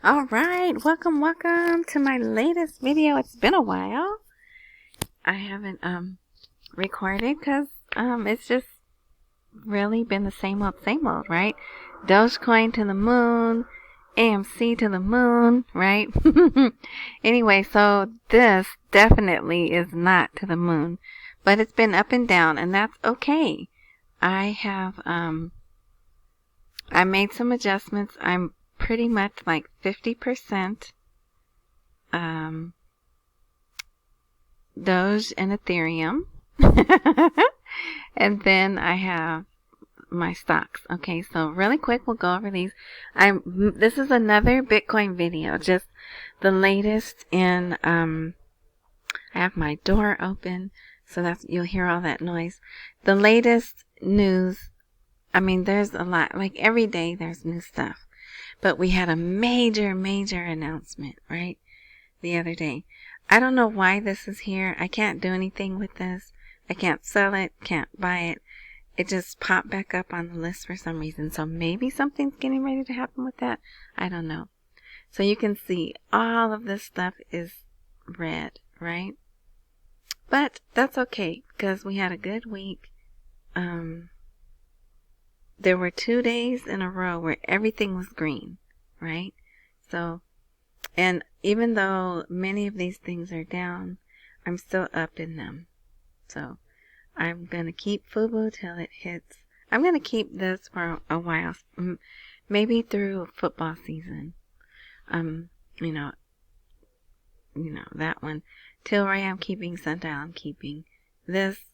All right, welcome to my latest video. It's been a while. I haven't recorded because it's just really been the same old, right? Dogecoin to the moon, AMC to the moon, right? Anyway, so this definitely is not to the moon, but it's been up and down, and that's okay. I have I made some adjustments. I'm pretty much like 50% Doge and Ethereum. And then I have my stocks. Okay, so really quick, we'll go over these. This is another Bitcoin video, just the latest in, I have my door open, so you'll hear all that noise. The latest news, I mean, there's a lot, like every day there's new stuff. But we had a major announcement, right? The other day. I don't know why this is here. I can't do anything with this. I can't sell it, can't buy it. It just popped back up on the list for some reason. So maybe something's getting ready to happen with that. I don't know. So you can see all of this stuff is red, right? But that's okay because we had a good week. There were 2 days in a row where everything was green, right? So, and even though many of these things are down, I'm still up in them. So, I'm going to keep FUBU till it hits. I'm going to keep this for a while, maybe through football season. You know, that one. Tilray I'm keeping, Sundial I'm keeping. This,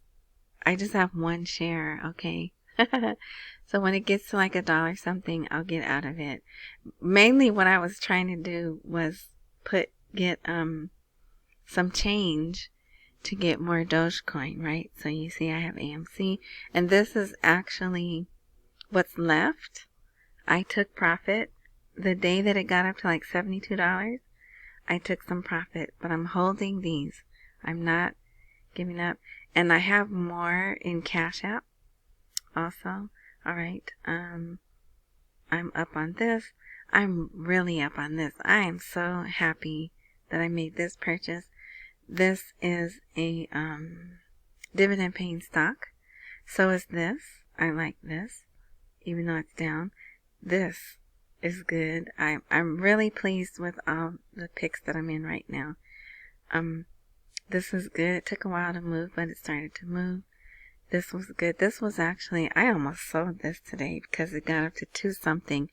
I just have one share, okay? So when it gets to like $1 something, I'll get out of it. Mainly what I was trying to do was get some change to get more Dogecoin, right? So you see I have AMC, and this is actually what's left. I took profit the day that it got up to like $72. I took some profit, but I'm holding these. I'm not giving up, and I have more in Cash App also. All right, I'm up on this. I'm really up on this. I am so happy that I made this purchase. This is a dividend paying stock. So is this. I like this, even though it's down. This is good. I'm really pleased with all the picks that I'm in right now. This is good. It took a while to move, but it started to move. This was good. This was actually, I almost sold this today because it got up to 2 something.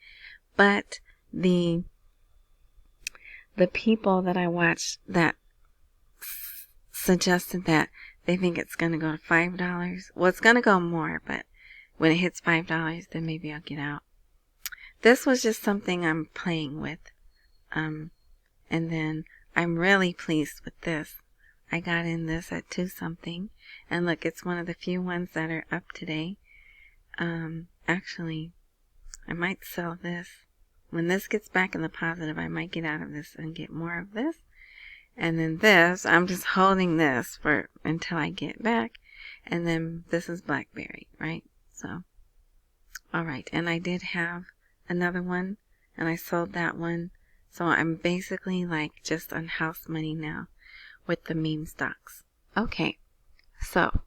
But the people that I watched that suggested that they think it's going to go to $5. Well, it's going to go more, but when it hits $5, then maybe I'll get out. This was just something I'm playing with. And then I'm really pleased with this. I got in this at 2 something. And look, it's one of the few ones that are up today. Actually, I might sell this. When this gets back in the positive, I might get out of this and get more of this. And then this, I'm just holding this until I get back. And then this is BlackBerry, right? So, alright. And I did have another one, and I sold that one. So I'm basically like just on house money now with the meme stocks. Okay. So,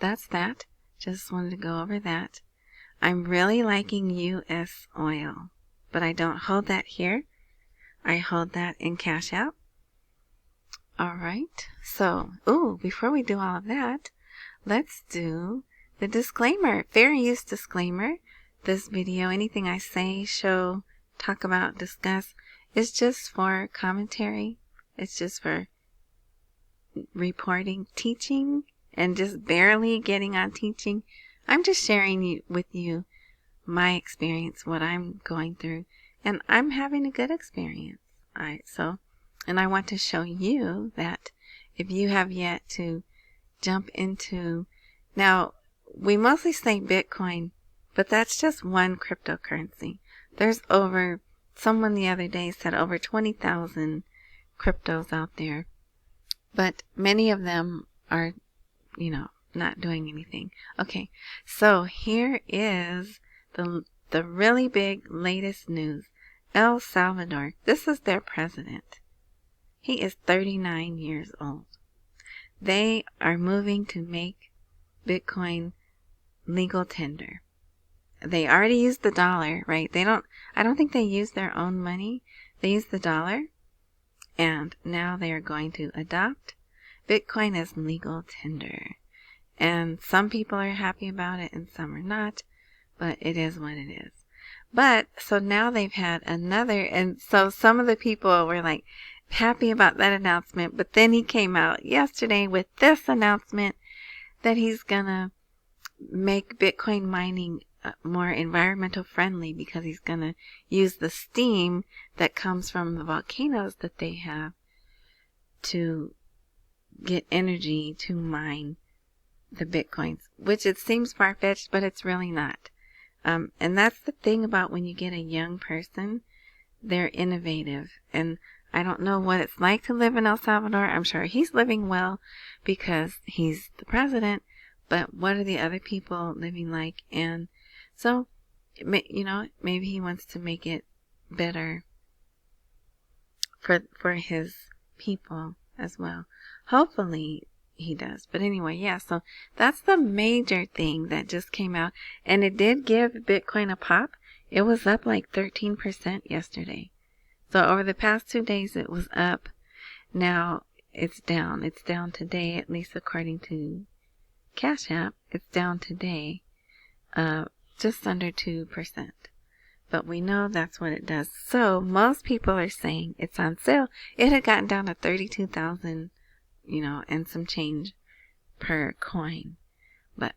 that's that. Just wanted to go over that. I'm really liking US oil, but I don't hold that here. I hold that in Cash App. Alright, so, before we do all of that, let's do the disclaimer. Fair use disclaimer. This video, anything I say, show, talk about, discuss, is just for commentary. It's just for reporting, teaching, and just barely getting on teaching. I'm just sharing with you my experience, what I'm going through, and I'm having a good experience. Alright, so, and I want to show you that if you have yet to jump into, now, we mostly say Bitcoin, but that's just one cryptocurrency. There's someone the other day said over 20,000 cryptos out there, but many of them are, not doing anything. Okay, so here is the really big latest news. El Salvador. This is their president. He is 39 years old. They are moving to make Bitcoin legal tender. They already used the dollar, right? I don't think they use their own money. They use the dollar. And now they are going to adopt Bitcoin as legal tender. And some people are happy about it and some are not. But it is what it is. But, so now they've had another, and so some of the people were like happy about that announcement, but then he came out yesterday with this announcement that he's gonna make Bitcoin mining more environmental friendly because he's gonna use the steam that comes from the volcanoes that they have to get energy to mine the Bitcoins, which it seems far-fetched, but it's really not. And that's the thing about when you get a young person, they're innovative. And I don't know what it's like to live in El Salvador. I'm sure he's living well because he's the president. But what are the other people living like? And so, you know, maybe he wants to make it better for his people as well. Hopefully he does. But anyway, yeah, so that's the major thing that just came out. And it did give Bitcoin a pop. It was up like 13% yesterday. So over the past 2 days, it was up. Now it's down. It's down today, at least according to Cash App. It's down today, just under 2%. But we know that's what it does. So most people are saying it's on sale. It had gotten down to 32,000, you know, and some change per coin. But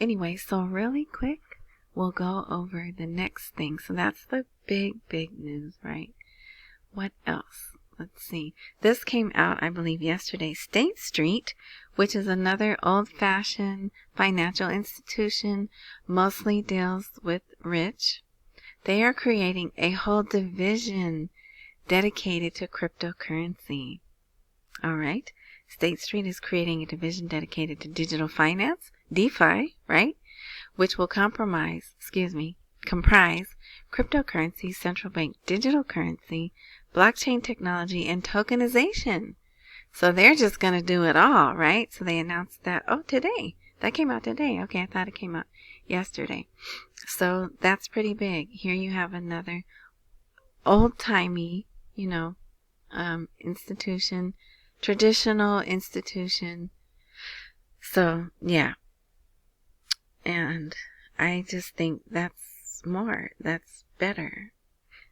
anyway, so really quick, we'll go over the next thing. So that's the big news, right? What else? Let's see. This came out, I believe, yesterday. State Street, which is another old-fashioned financial institution, mostly deals with rich. They are creating a whole division dedicated to cryptocurrency. All right. State Street is creating a division dedicated to digital finance, DeFi, right? Which will comprise cryptocurrency, central bank digital currency, blockchain technology, and tokenization. So they're just going to do it all, right? So they announced that, today. That came out today. Okay, I thought it came out yesterday. So that's pretty big. Here you have another old-timey, institution, traditional institution. So, yeah. And I just think that's more. That's better.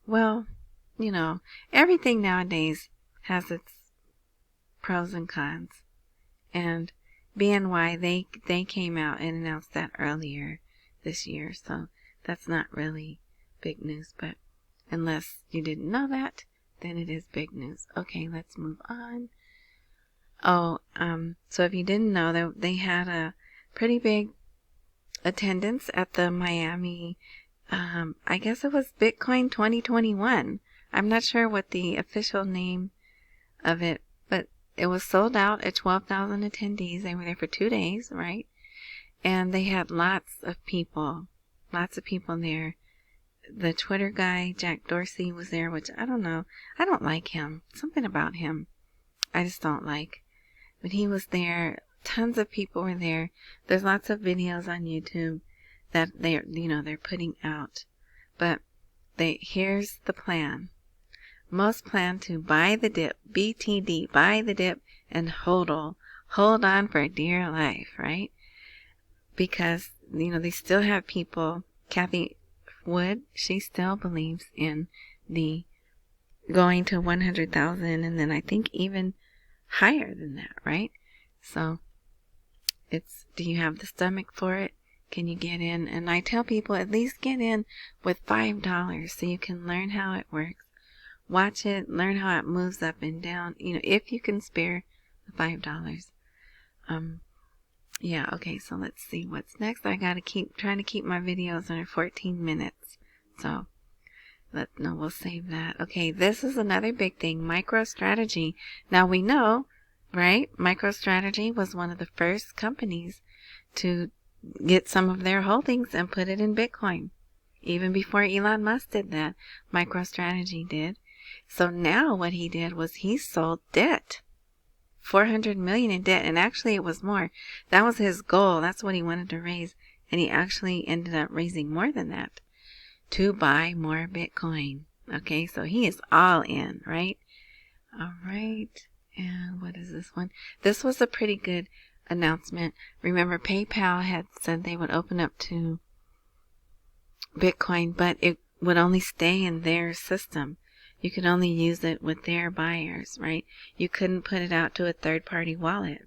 Well, everything nowadays has its pros and cons. And BNY, they came out and announced that earlier this year. So that's not really big news. But unless you didn't know that, then it is big news. Okay, let's move on. So if you didn't know, they had a pretty big attendance at the Miami, I guess it was Bitcoin 2021. I'm not sure what the official name of it, but it was sold out at 12,000 attendees. They were there for 2 days, right? And they had lots of people there. The Twitter guy, Jack Dorsey, was there, which I don't know. I don't like him. Something about him I just don't like. But he was there. Tons of people were there. There's lots of videos on YouTube that they're putting out. But here's the plan. Most plan to buy the dip, BTD, buy the dip, and hold on for dear life, right? Because, they still have people. Kathy Wood, she still believes in the going to 100,000 and then I think even higher than that, right? So do you have the stomach for it? Can you get in? And I tell people at least get in with $5 so you can learn how it works. Watch it, learn how it moves up and down, if you can spare the $5. Yeah, okay, so let's see what's next. I gotta trying to keep my videos under 14 minutes. So, we'll save that. Okay, this is another big thing, MicroStrategy. Now we know, right? MicroStrategy was one of the first companies to get some of their holdings and put it in Bitcoin. Even before Elon Musk did that, MicroStrategy did. So now what he did was he sold debt. 400 million in debt, and actually it was more. That was his goal. That's what he wanted to raise, and he actually ended up raising more than that to buy more Bitcoin. Okay, so he is all in, right? All right, and what is this one? This was a pretty good announcement. Remember, PayPal had said they would open up to Bitcoin, but it would only stay in their system. You could only use it with their buyers, right? You couldn't put it out to a third-party wallet.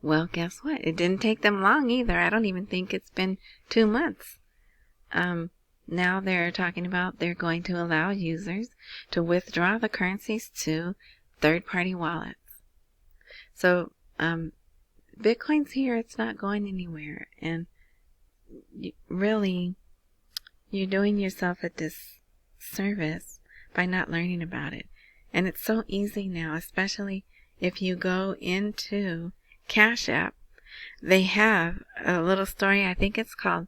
Well, guess what? It didn't take them long either. I don't even think it's been 2 months. Now they're talking about they're going to allow users to withdraw the currencies to third-party wallets. So, Bitcoin's here. It's not going anywhere. And really, you're doing yourself a disservice by not learning about it. And it's so easy now, especially if you go into Cash App. They have a little story, I think it's called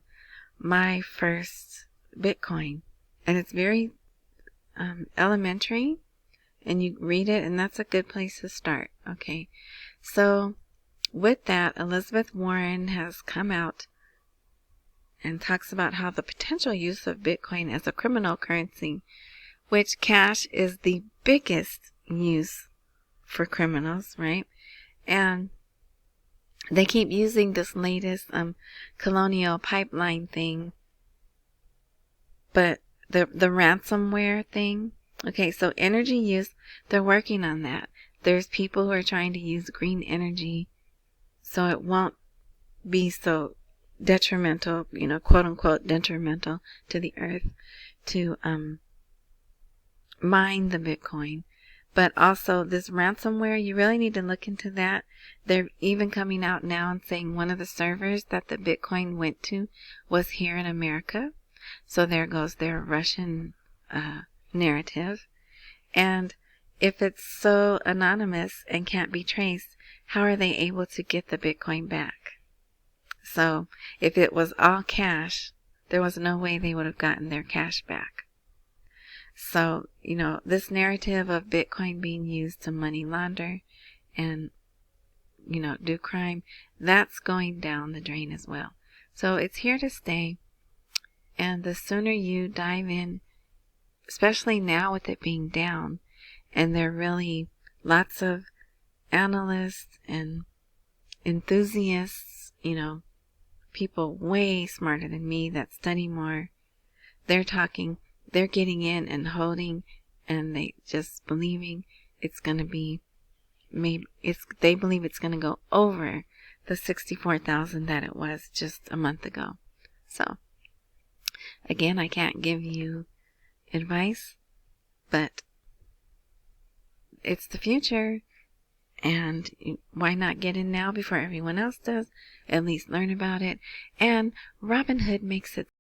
My First Bitcoin. And it's very elementary, and you read it, and that's a good place to start. Okay, so with that, Elizabeth Warren has come out and talks about how the potential use of Bitcoin as a criminal currency, which cash is the biggest use for criminals, right? And they keep using this latest colonial pipeline thing, but the ransomware thing. Okay, so energy use, they're working on that. There's people who are trying to use green energy so it won't be so detrimental, quote unquote detrimental to the earth, to mine the Bitcoin. But also this ransomware, you really need to look into that. They're even coming out now and saying one of the servers that the Bitcoin went to was here in America. So there goes their Russian narrative. And if it's so anonymous and can't be traced, how are they able to get the Bitcoin back? So if it was all cash, there was no way they would have gotten their cash back. So, this narrative of Bitcoin being used to money launder and, do crime, that's going down the drain as well. So it's here to stay. And the sooner you dive in, especially now with it being down, and there are really lots of analysts and enthusiasts, people way smarter than me that study more, they're getting in and holding, and they just believing it's going to be, they believe it's going to go over the 64,000 that it was just a month ago. So, again, I can't give you advice, but it's the future, and why not get in now before everyone else does? At least learn about it. And Robinhood makes it